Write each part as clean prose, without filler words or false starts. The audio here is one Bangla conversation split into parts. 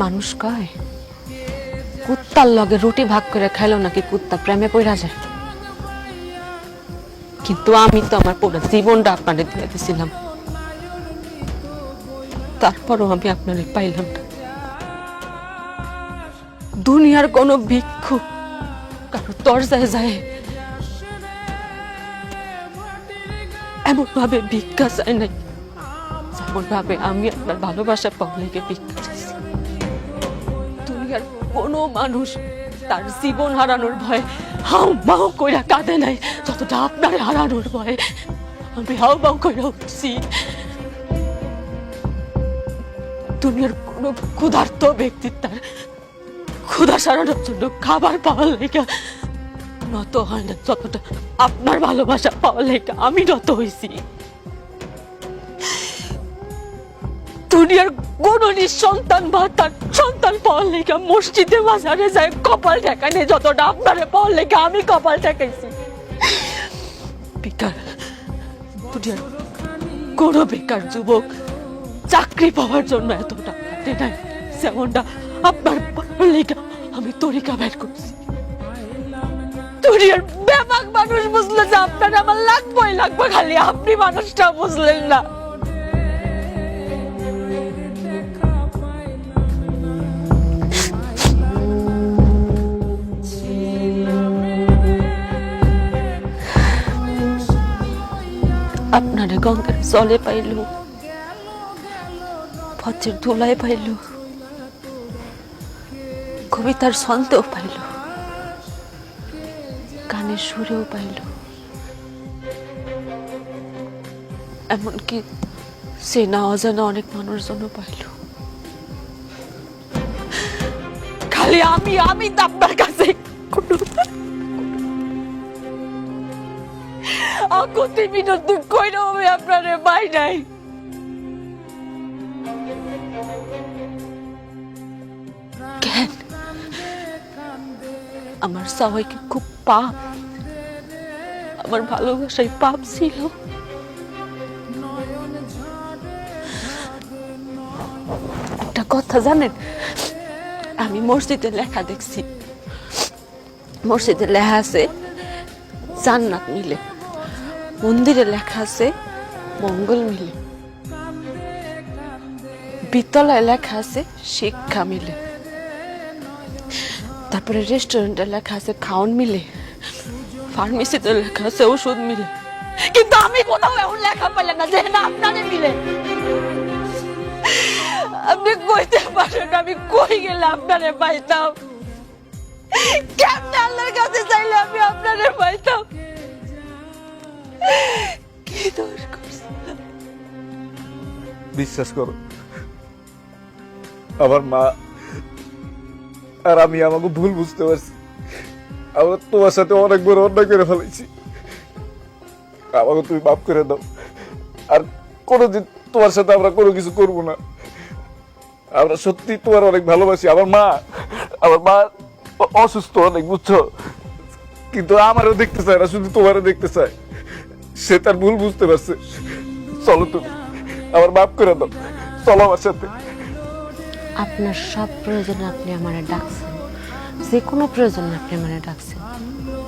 মানুষ কয় কুত্তার লগে রুটি ভাগ করে খাইলো নাকি কুত্তা প্রেমে পড়া যায়, কিন্তু আমি তো আমার পুরো জীবনটা আপনাদের দিয়ে দিছিলাম, তারপরও আমি আপনারে পাইলাম না। দুনিয়ার কোন ভিক্ষুক কারো দরজায় যায় এমন ভাবে ভিক্ষা চায় নাই যেমন ভাবে আমি আপনার ভালোবাসা পাওয়া লেগে ভিক্ষা চাইছি। দুনিয়ার কোনো মানুষ তার জীবন হারানোর ভয়ে হাউ মাউ কইরা কাঁদে নাই যতটা আপনার হারানোর ভয়ে আমি হাউ মাউ কইরা উঠছি। দুনিয়ার কোনো ক্ষুধার্ত ব্যক্তি তার ক্ষুধা সারানোর জন্য খাবার পাওয়ার লেগে নত হয় না যতটা আপনার ভালোবাসা পাওয়ার লেগে আমি নত হয়েছি। দুনিয়ার কোন নিঃসন্তান বা তার সন্তান পাওয়ার লেগে মসজিদে বাজারে যায় কপাল ঠেকানে যতটা আপনারে পাওয়ার লেগে আমি কপাল ঠেকাইছি। বেকার দুনিয়ার কোন বেকার যুবক চাকরি পাওয়ার জন্য এতটা পারে নাই যেমনটা আপনার পাওয়ার লেগে আমি তরিকা বের করছি। দুনিয়ার বেবাক মানুষ বুঝলো যে আপনার আমার লাগবে খালি আপনি মানুষটা বুঝলেন না। আপনারে গঙ্গার জলে পাইল, পথের ধুলায় পাইল, কবিতার ছন্দেও পাইল, গানের সুরেও পাইল, এমনকি চেনা অজানা অনেক মানুষজন পাইল। খালি আমি আপনার কাছে আকুতি মিনতি কইরা আমি আপনারে পাই নাই। কেন আমার সবাই কি খুব পাপ? আমার ভালোবাসায় পাপ ছিল? একটা কথা জানেন, আমি মসজিদে লেখা দেখছি, মসজিদে লেখা আছে জান্নাত মিলে, মন্দিরে লেখা আছে মঙ্গল মিলে, বিদ্যালয়ে লেখা আছে শিক্ষা মিলে, তারপরে রেস্টুরেন্টে লেখা আছে খাওন মিলে, ফার্মেসিতে লেখা আছে ওষুধ মিলে, কিন্তু আমি কোথাও এমন লেখা পেলাম না যে না আপনারে মিলে। আপনি কইতে পারেন আমি কই গেলে আপনারে পাইতাম? কেমনে আল্লাহর কাছে চাইলে আমি আপনারে পাইতাম? কি দোষ করছিলাম? বিশ্বাস করো, আমার মা আর আমি আমাকে ভুল বুঝতে পারছি। আমরা তোমার সাথে অনেক বড় অন্যায় করে ফেলেছি, আমাকে তুমি মাফ করে দাও। আর কোনোদিন তোমার সাথে আমরা কোনো কিছু করবো না। আমরা সত্যি তোমার অনেক ভালোবাসি। আমার মা অসুস্থ অনেক, বুঝছো, কিন্তু আমারও দেখতে চায় না, শুধু তোমারও দেখতে চায়। সে তার ভুল বুঝতে পারছে। চলো তুমি আমার মাফ করে দাও, চলো আমার সাথে। আপনার সব প্রয়োজনে আপনি আমারে ডাকছেন, যে কোনো প্রয়োজনে আপনি আমারে ডাকছেন,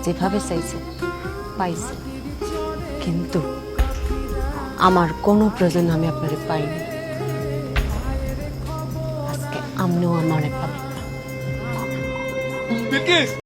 যেভাবে চাইছেন পাইছেন, কিন্তু আমার কোনো প্রয়োজন আমি আপনারে পাইনি। আজকে আপনিও আমারে পাবেন না।